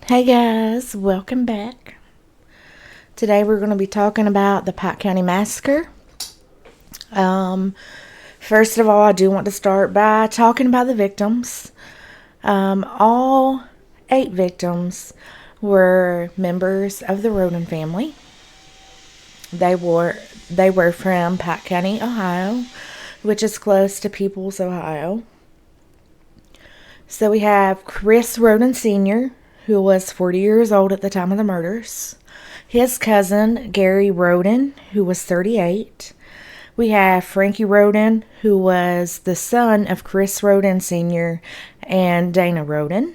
Hey guys, welcome back. Today we're going to be talking about the Pike County Massacre. First of all, I do want to start by talking about the victims. All 8 victims were members of the Rhoden family. They were from Pike County, Ohio, which is close to Peoples, Ohio. So we have Chris Rhoden Sr., who was 40 years old at the time of the murders. His cousin, Gary Rhoden, who was 38. We have Frankie Rhoden, who was the son of Chris Rhoden Sr. and Dana Rhoden.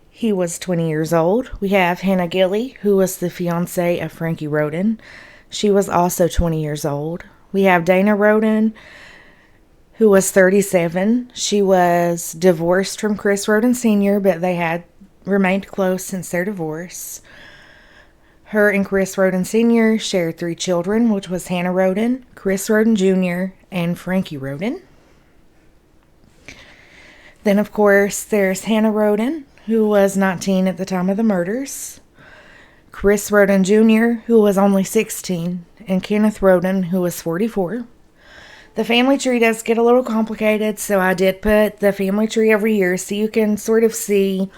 He was 20 years old. We have Hannah Gilley, who was the fiancée of Frankie Rhoden. She was also 20 years old. We have Dana Rhoden, who was 37. She was divorced from Chris Rhoden Sr., but they had remained close since their divorce. Her and Chris Rhoden Sr. shared 3 children, which was Hannah Rhoden, Chris Rhoden Jr., and Frankie Rhoden. Then, of course, there's Hannah Rhoden, who was 19 at the time of the murders, Chris Rhoden Jr., who was only 16, and Kenneth Rhoden, who was 44. The family tree does get a little complicated, so I did put the family tree every year so you can sort of see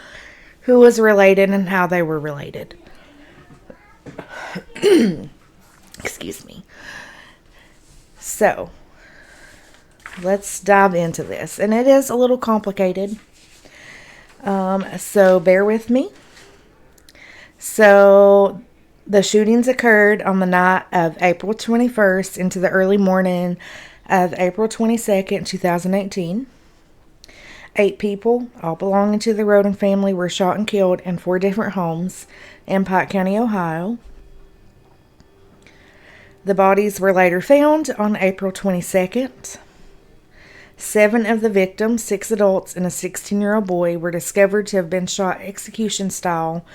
who was related and how they were related. Excuse me. So, let's dive into this. And it is a little complicated, so bear with me. So, the shootings occurred on the night of April 21st into the early morning of April 22nd, 2018. 8 people, all belonging to the Rhoden family, were shot and killed in 4 different homes in Pike County, Ohio. The bodies were later found on April 22nd. 7 of the victims, 6 adults and a 16-year-old boy, were discovered to have been shot execution style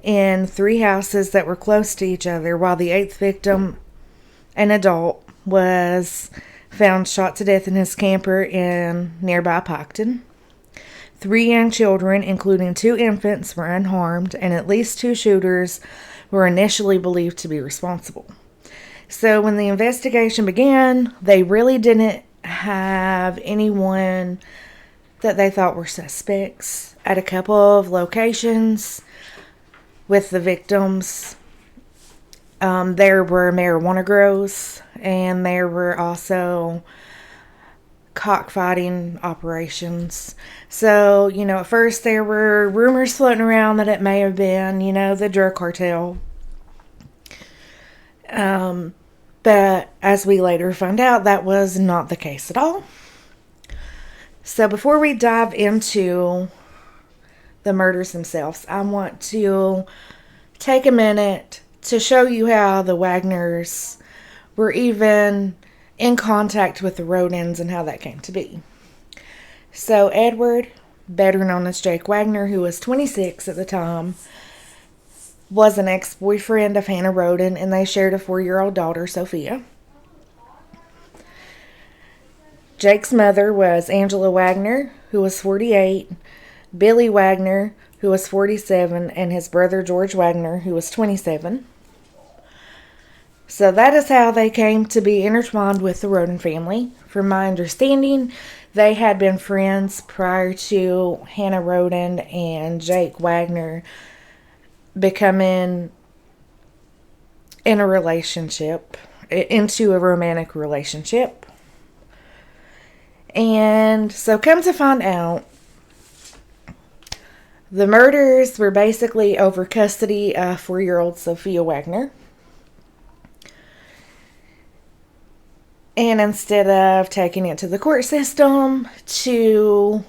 in 3 houses that were close to each other, while the 8th victim, an adult, was found shot to death in his camper in nearby Piketon. 3 young children, including 2 infants, were unharmed, and at least 2 shooters were initially believed to be responsible. So when the investigation began, they really didn't have anyone that they thought were suspects at a couple of locations with the victims. There were marijuana grows, and there were also cockfighting operations. So, at first there were rumors floating around that it may have been, the drug cartel. But as we later found out, that was not the case at all. So before we dive into the murders themselves, I want to take a minute to show you how the Wagners were even in contact with the Rhodens and how that came to be. So Edward, better known as Jake Wagner, who was 26 at the time, was an ex-boyfriend of Hannah Rhoden, and they shared a 4-year-old daughter, Sophia. Jake's mother was Angela Wagner, who was 48, Billy Wagner, who was 47, and his brother George Wagner, who was 27. So that is how they came to be intertwined with the Rhoden family. From my understanding, they had been friends prior to Hannah Rhoden and Jake Wagner becoming in a relationship, into a romantic relationship. And so come to find out, the murders were basically over custody of 4-year-old Sophia Wagner. And instead of taking it to the court system to,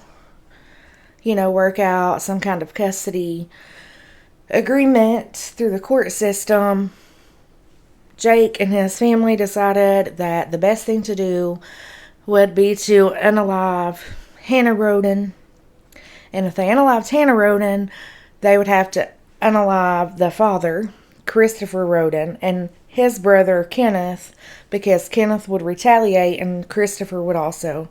work out some kind of custody agreement through the court system, Jake and his family decided that the best thing to do would be to unalive Hannah Rhoden. And if they unalived Hannah Rhoden, they would have to unalive the father, Christopher Rhoden, and his brother, Kenneth, because Kenneth would retaliate and Christopher would also.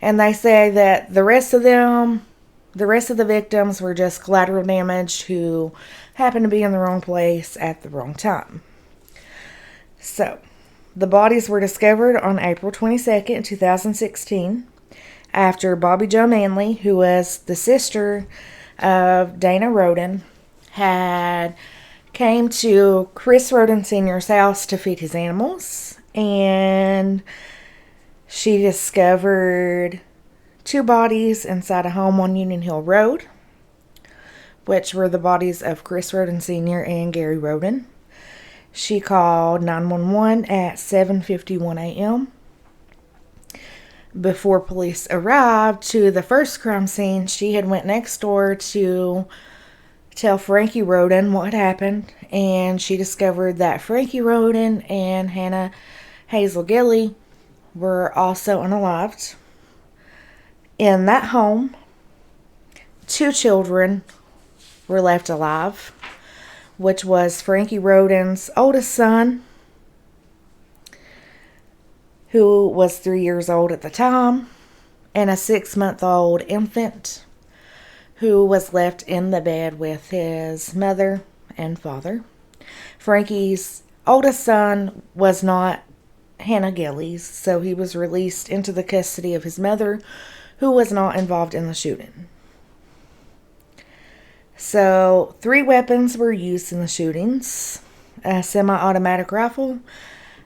And they say that the rest of them The rest of the victims were just collateral damage who happened to be in the wrong place at the wrong time. So, the bodies were discovered on April 22nd, 2016, after Bobby Jo Manley, who was the sister of Dana Rhoden, had came to Chris Rhoden Sr.'s house to feed his animals, and she discovered 2 bodies inside a home on Union Hill Road, which were the bodies of Chris Rhoden Sr. and Gary Rhoden. She called 911 at 7:51 a.m. Before police arrived to the first crime scene, she had went next door to tell Frankie Rhoden what happened, and she discovered that Frankie Rhoden and Hannah Hazel Gilley were also unalived. In that home, 2 children were left alive, which was Frankie Rhoden's oldest son, who was 3 years old at the time, and a 6-month-old infant who was left in the bed with his mother and father. Frankie's oldest son was not Hannah Gilley's, so he was released into the custody of his mother, who was not involved in the shooting. So, 3 weapons were used in the shootings: a semi-automatic rifle,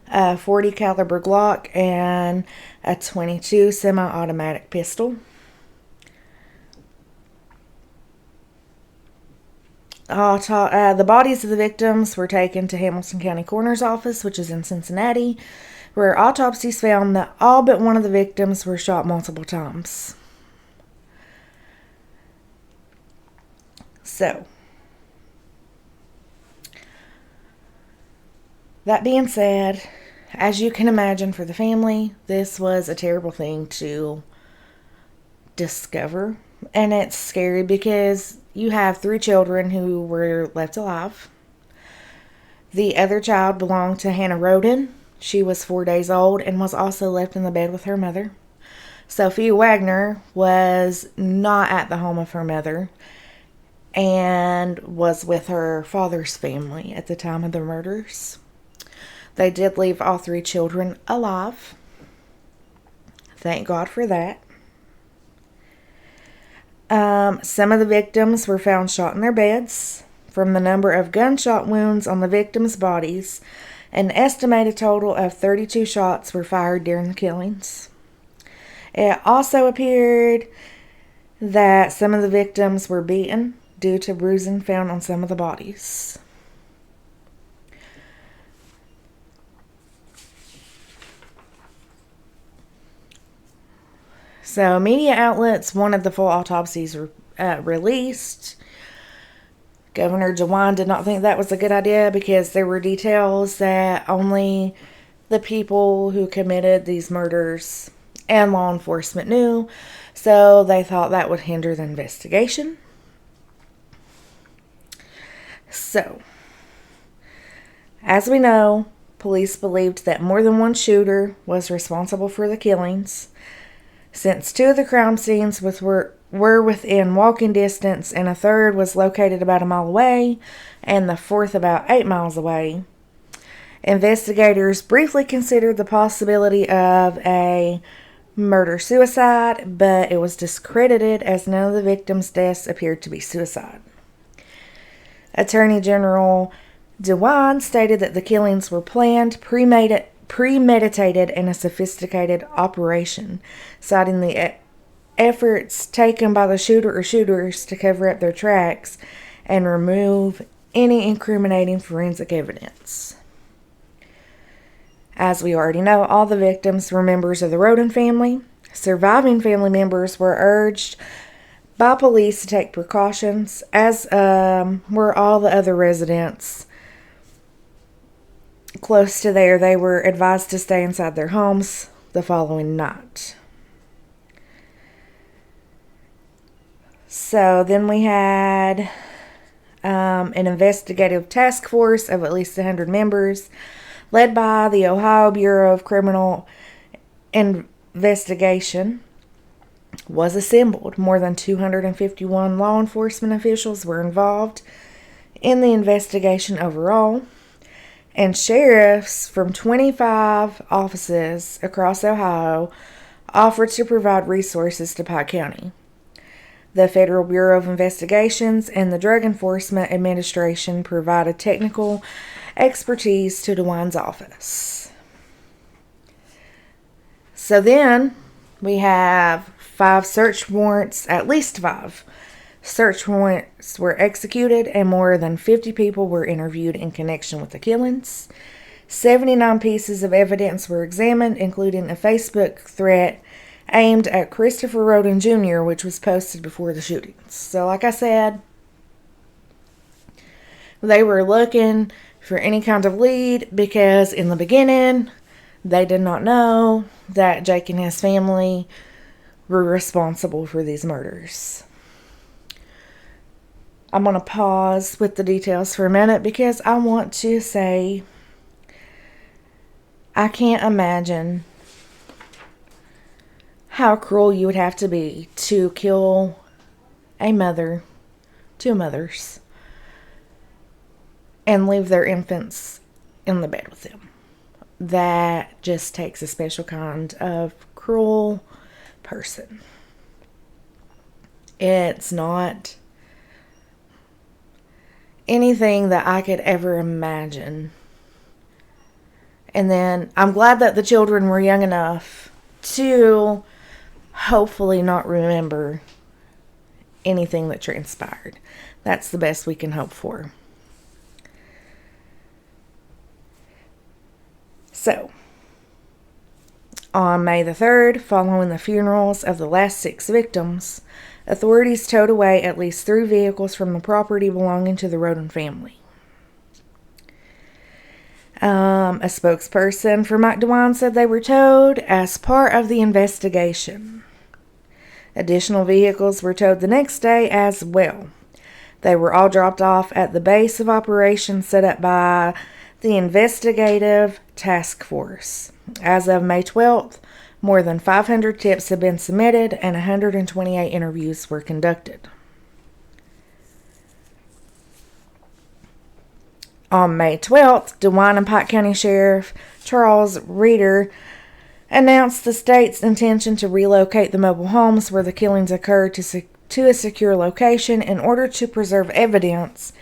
a .40 caliber Glock, and a .22 semi-automatic pistol. The bodies of the victims were taken to Hamilton County Coroner's Office, which is in Cincinnati, where autopsies found that all but one of the victims were shot multiple times. So, that being said, as you can imagine, for the family, this was a terrible thing to discover. And it's scary because you have 3 children who were left alive. The other child belonged to Hannah Rhoden. She was 4 days old and was also left in the bed with her mother. Sophia Wagner was not at the home of her mother and was with her father's family at the time of the murders. They did leave all 3 children alive. Thank God for that. Some of the victims were found shot in their beds. From the number of gunshot wounds on the victims' bodies, an estimated total of 32 shots were fired during the killings. It also appeared that some of the victims were beaten due to bruising found on some of the bodies. So, media outlets wanted the full autopsies released. Governor DeWine did not think that was a good idea because there were details that only the people who committed these murders and law enforcement knew, so they thought that would hinder the investigation. So, as we know, police believed that more than one shooter was responsible for the killings, since 2 of the crime scenes were within walking distance and a third was located about a mile away and the 4th about 8 miles away. Investigators briefly considered the possibility of a murder-suicide, but it was discredited as none of the victims' deaths appeared to be suicide. Attorney General DeWine stated that the killings were planned, premeditated, and a sophisticated operation, citing the efforts taken by the shooter or shooters to cover up their tracks and remove any incriminating forensic evidence. As we already know, all the victims were members of the Rhoden family. Surviving family members were urged by police to take precautions, as were all the other residents close to there. They were advised to stay inside their homes the following night. So then we had an investigative task force of at least 100 members, led by the Ohio Bureau of Criminal Investigation, was assembled. More than 251 law enforcement officials were involved in the investigation overall, and sheriffs from 25 offices across Ohio offered to provide resources to Pike County. The Federal Bureau of Investigations and the Drug Enforcement Administration provided technical expertise to DeWine's office. So then we have 5 search warrants, at least 5 search warrants were executed, and more than 50 people were interviewed in connection with the killings. 79 pieces of evidence were examined, including a Facebook threat aimed at Christopher Rhoden Jr., which was posted before the shootings. So like I said, they were looking for any kind of lead because in the beginning, they did not know that Jake and his family were responsible for these murders. I'm going to pause with the details for a minute because I want to say I can't imagine how cruel you would have to be to kill a mother, 2 mothers, and leave their infants in the bed with them. That just takes a special kind of cruel person. It's not anything that I could ever imagine. And then I'm glad that the children were young enough to hopefully not remember anything that transpired. That's the best we can hope for. So, on May the 3rd, following the funerals of the last 6 victims, authorities towed away at least 3 vehicles from the property belonging to the Rhoden family. A spokesperson for Mike DeWine said they were towed as part of the investigation. Additional vehicles were towed the next day as well. They were all dropped off at the base of operations set up by the Investigative Task Force. As of May 12th, more than 500 tips have been submitted and 128 interviews were conducted. On May 12th, DeWine and Pike County Sheriff Charles Reeder announced the state's intention to relocate the mobile homes where the killings occurred to a secure location in order to preserve evidence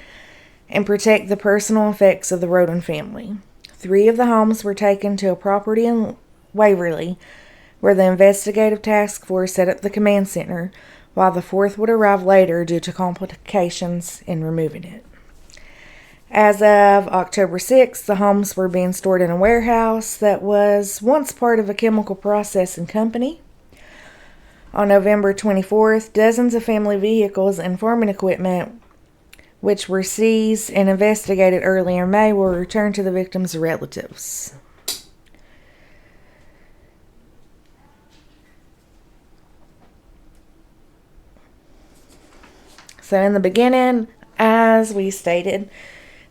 and protect the personal effects of the Rhoden family. 3 of the homes were taken to a property in Waverly, where the Investigative Task Force set up the command center, while the 4th would arrive later due to complications in removing it. As of October 6th, the homes were being stored in a warehouse that was once part of a chemical processing company. On November 24th, dozens of family vehicles and farming equipment, which were seized and investigated early in May, were returned to the victims' relatives. So in the beginning, as we stated,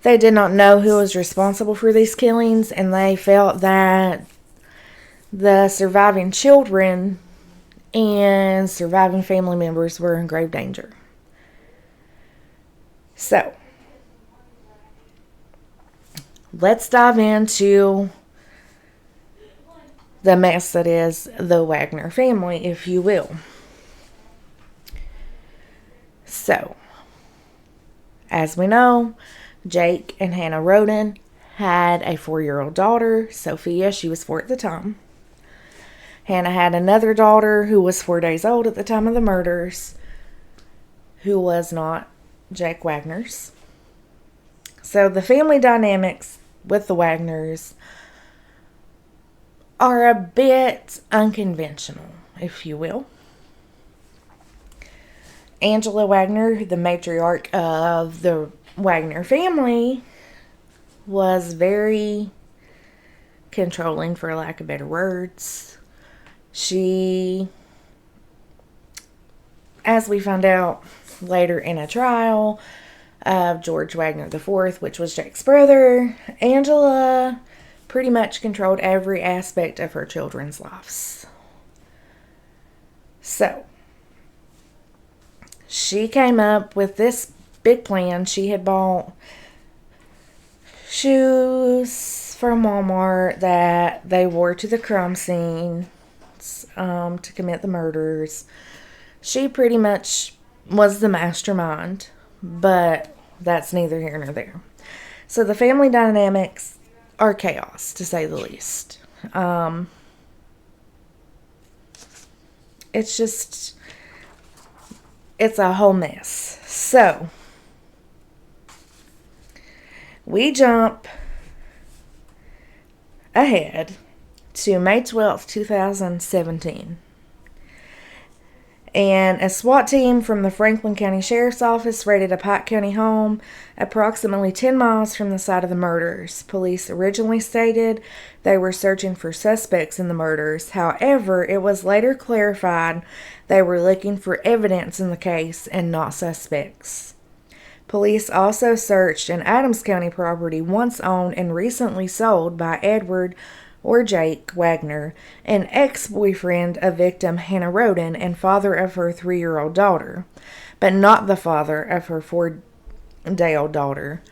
they did not know who was responsible for these killings, and they felt that the surviving children and surviving family members were in grave danger. So, let's dive into the mess that is the Wagner family, if you will. So, as we know, Jake and Hannah Rhoden had a 4-year-old daughter, Sophia. She was 4 at the time. Hannah had another daughter who was 4 days old at the time of the murders, who was not Jake Wagner's. So the family dynamics with the Wagners are a bit unconventional, if you will. Angela Wagner, the matriarch of the Wagner family, was very controlling, for lack of better words. She, as we found out later in a trial of George Wagner IV, which was Jake's brother, Angela pretty much controlled every aspect of her children's lives. So, she came up with this big plan. She had bought shoes from Walmart that they wore to the crime scene to commit the murders. She pretty much was the mastermind, but that's neither here nor there. So the family dynamics are chaos, to say the least. It's a whole mess. So, we jump ahead to May 12th, 2017. And a SWAT team from the Franklin County Sheriff's Office raided a Pike County home approximately 10 miles from the site of the murders. Police originally stated they were searching for suspects in the murders. However, it was later clarified they were looking for evidence in the case and not suspects. Police also searched an Adams County property once owned and recently sold by Edward or Jake Wagner, an ex-boyfriend of victim Hannah Rhoden and father of her 3-year-old daughter, but not the father of her 4-day-old daughter,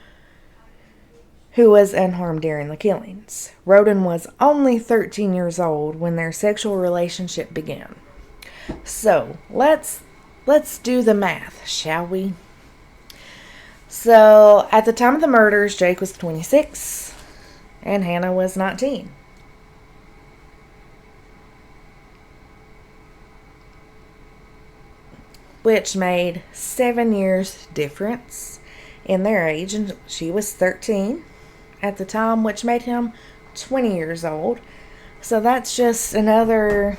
who was unharmed during the killings. Rhoden was only 13 years old when their sexual relationship began. So, let's do the math, shall we? So, at the time of the murders, Jake was 26 and Hannah was 19. Which made 7 years difference in their age, and she was 13 at the time, which made him 20 years old. So that's just another,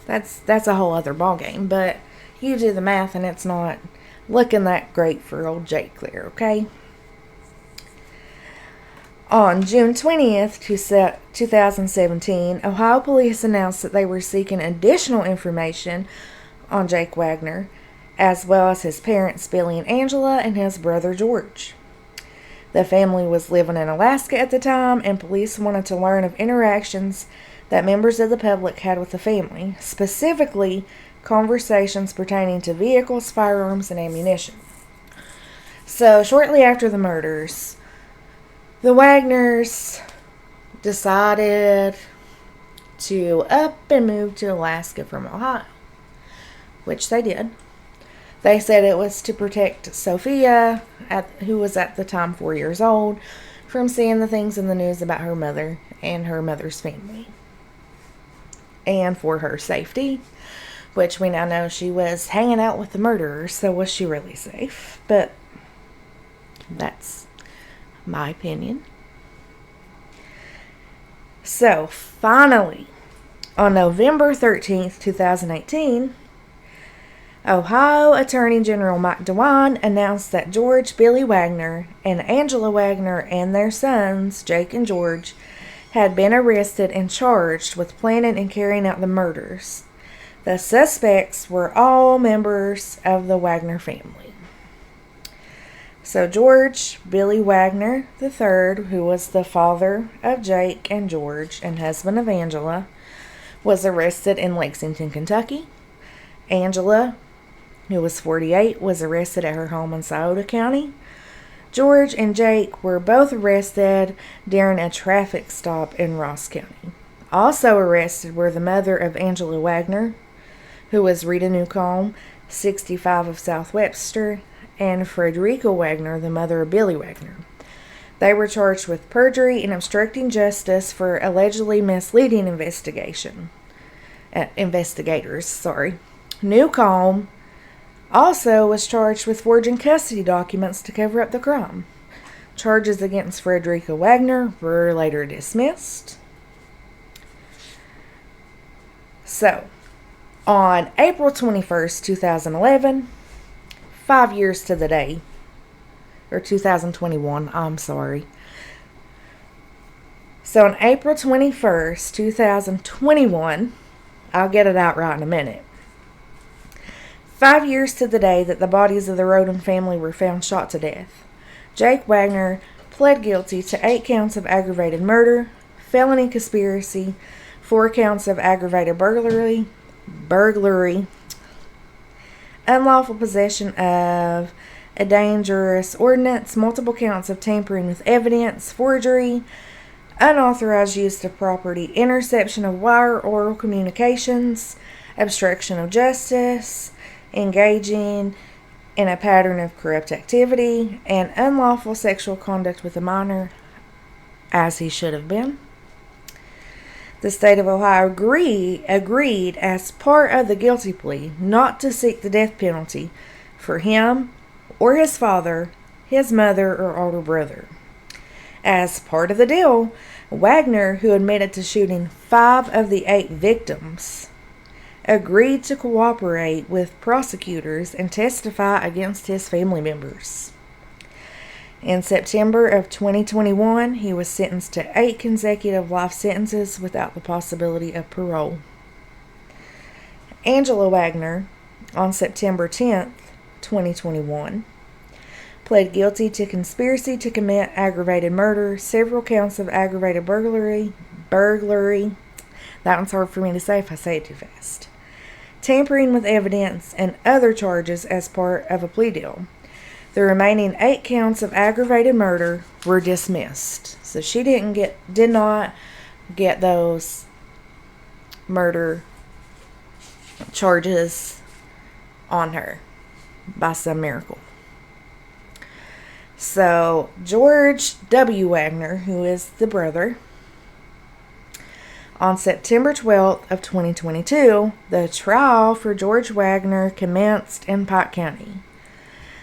that's a whole other ballgame. But you do the math and it's not looking that great for old Jake there, okay? On June 20th, 2017, Ohio police announced that they were seeking additional information on Jake Wagner, as well as his parents Billy and Angela and his brother George. The family was living in Alaska at the time, and police wanted to learn of interactions that members of the public had with the family, specifically conversations pertaining to vehicles, firearms, and ammunition. So, shortly after the murders, the Wagners decided to up and move to Alaska from Ohio, which they did. They said it was to protect Sophia, who was at the time 4 years old, from seeing the things in the news about her mother and her mother's family. And for her safety, which we now know she was hanging out with the murderers, so was she really safe? But that's my opinion. So, finally, on November 13th, 2018, Ohio Attorney General Mike DeWine announced that George Billy Wagner and Angela Wagner and their sons, Jake and George, had been arrested and charged with planning and carrying out the murders. The suspects were all members of the Wagner family. So George Billy Wagner III, who was the father of Jake and George and husband of Angela, was arrested in Lexington, Kentucky. Angela, who was 48, was arrested at her home in Scioto County. George and Jake were both arrested during a traffic stop in Ross County. Also arrested were the mother of Angela Wagner, who was Rita Newcomb, 65 of South Webster, and Frederica Wagner, the mother of Billy Wagner. They were charged with perjury and obstructing justice for allegedly misleading investigators. Newcomb also was charged with forging custody documents to cover up the crime. Charges against Frederica Wagner were later dismissed. So, on April 21st, 2011, 5 years to the day, or 2021, I'm sorry. So on April 21st, 2021, I'll get it out right in a minute. 5 years to the day that the bodies of the Rhoden family were found shot to death. Jake Wagner pled guilty to 8 counts of aggravated murder, felony conspiracy, 4 counts of aggravated burglary, unlawful possession of a dangerous ordinance, multiple counts of tampering with evidence, forgery, unauthorized use of property, interception of wire oral communications, obstruction of justice, engaging in a pattern of corrupt activity, and unlawful sexual conduct with a minor, as he should have been. The state of Ohio agreed as part of the guilty plea not to seek the death penalty for him or his father, his mother, or older brother. As part of the deal, Wagner, who admitted to shooting 5 of the 8 victims, agreed to cooperate with prosecutors and testify against his family members. In September of 2021, he was sentenced to 8 consecutive life sentences without the possibility of parole. Angela Wagner, on September 10th, 2021, pled guilty to conspiracy to commit aggravated murder, several counts of aggravated burglary, that one's hard for me to say if I say it too fast, tampering with evidence, and other charges as part of a plea deal. The remaining 8 counts of aggravated murder were dismissed. So she did not get those murder charges on her by some miracle. So George W. Wagner, who is the brother, on September 12th of 2022, the trial for George Wagner commenced in Pike County.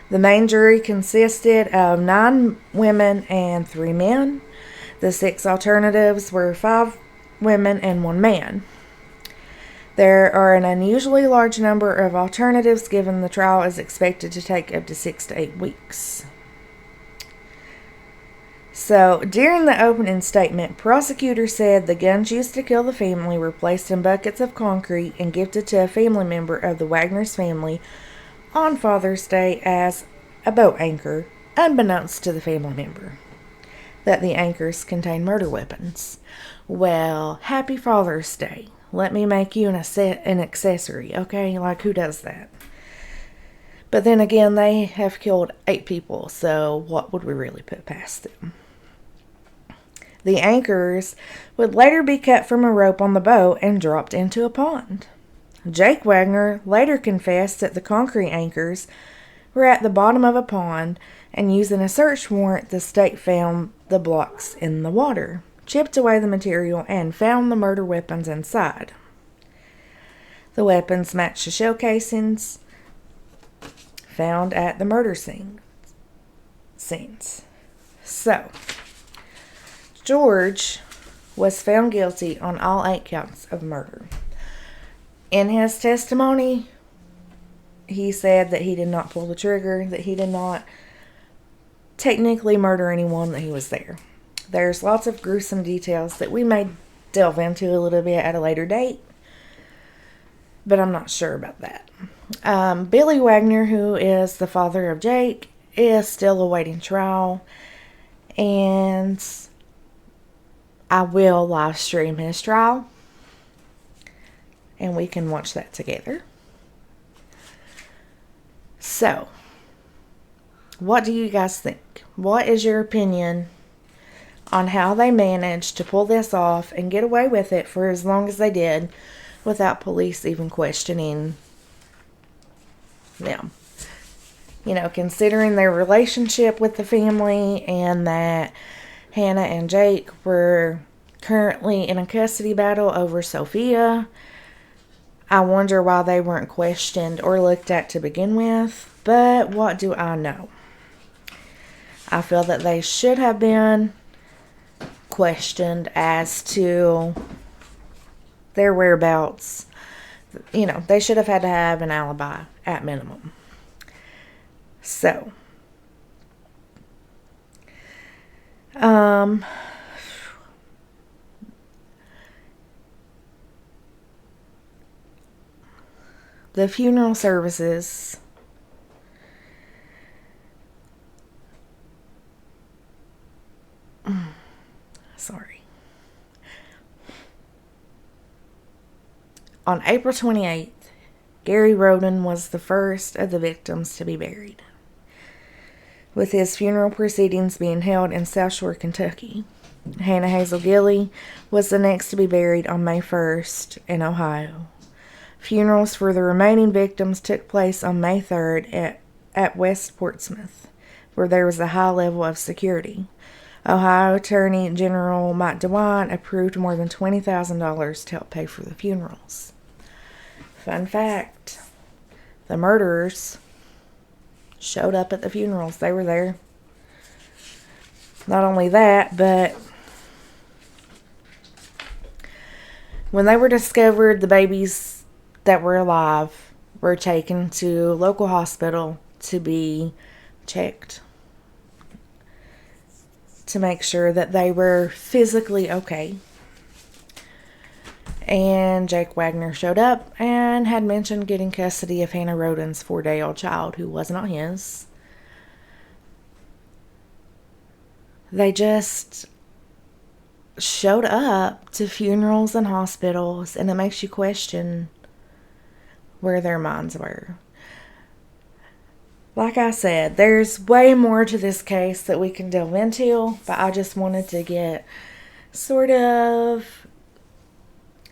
The main jury consisted of 9 women and 3 men. The 6 alternatives were 5 women and 1 man. There are an unusually large number of alternatives given the trial is expected to take up to 6 to 8 weeks. So, during the opening statement, prosecutors said the guns used to kill the family were placed in buckets of concrete and gifted to a family member of the Wagner's family on Father's Day as a boat anchor, unbeknownst to the family member, that the anchors contained murder weapons. Well, happy Father's Day. Let me make you an accessory, okay? Like, who does that? But then again, they have killed 8 people, so what would we really put past them? The anchors would later be cut from a rope on the boat and dropped into a pond. Jake Wagner later confessed that the concrete anchors were at the bottom of a pond, and using a search warrant, the state found the blocks in the water, chipped away the material, and found the murder weapons inside. The weapons matched the shell casings found at the murder scenes. So, George was found guilty on all 8 counts of murder. In his testimony, he said that he did not pull the trigger, that he did not technically murder anyone, that he was there. There's lots of gruesome details that we may delve into a little bit at a later date, but I'm not sure about that. Billy Wagner, who is the father of Jake, is still awaiting trial, and I will live stream his trial, and we can watch that together. So, what do you guys think? What is your opinion on how they managed to pull this off and get away with it for as long as they did without police even questioning them? You know, considering their relationship with the family and that Hannah and Jake were currently in a custody battle over Sophia, I wonder why they weren't questioned or looked at to begin with. But what do I know? I feel that they should have been questioned as to their whereabouts. You know, they should have had to have an alibi at minimum. So, the funeral services on April 28th, Gary Rhoden was the first of the victims to be buried, with his funeral proceedings being held in South Shore, Kentucky. Hannah Hazel Gilley was the next to be buried on May 1st in Ohio. Funerals for the remaining victims took place on May 3rd at West Portsmouth, where there was a high level of security. Ohio Attorney General Mike DeWine approved more than $20,000 to help pay for the funerals. Fun fact, the murderers showed up at the funerals. They were there. Not only that, but when they were discovered, the babies that were alive were taken to a local hospital to be checked to make sure that they were physically okay. And Jake Wagner showed up and had mentioned getting custody of Hannah Rhoden's 4-day-old child, who was not his. They just showed up to funerals and hospitals, and it makes you question where their minds were. Like I said, there's way more to this case that we can delve into, but I just wanted to get sort of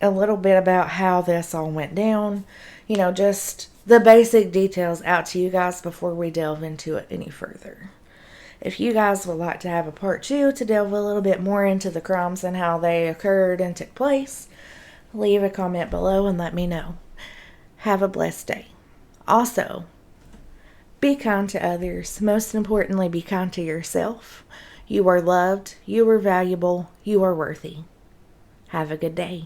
a little bit about how this all went down. You know, just the basic details out to you guys before we delve into it any further. If you guys would like to have a part 2 to delve a little bit more into the crimes and how they occurred and took place, leave a comment below and let me know. Have a blessed day. Also, be kind to others. Most importantly, be kind to yourself. You are loved. You are valuable. You are worthy. Have a good day.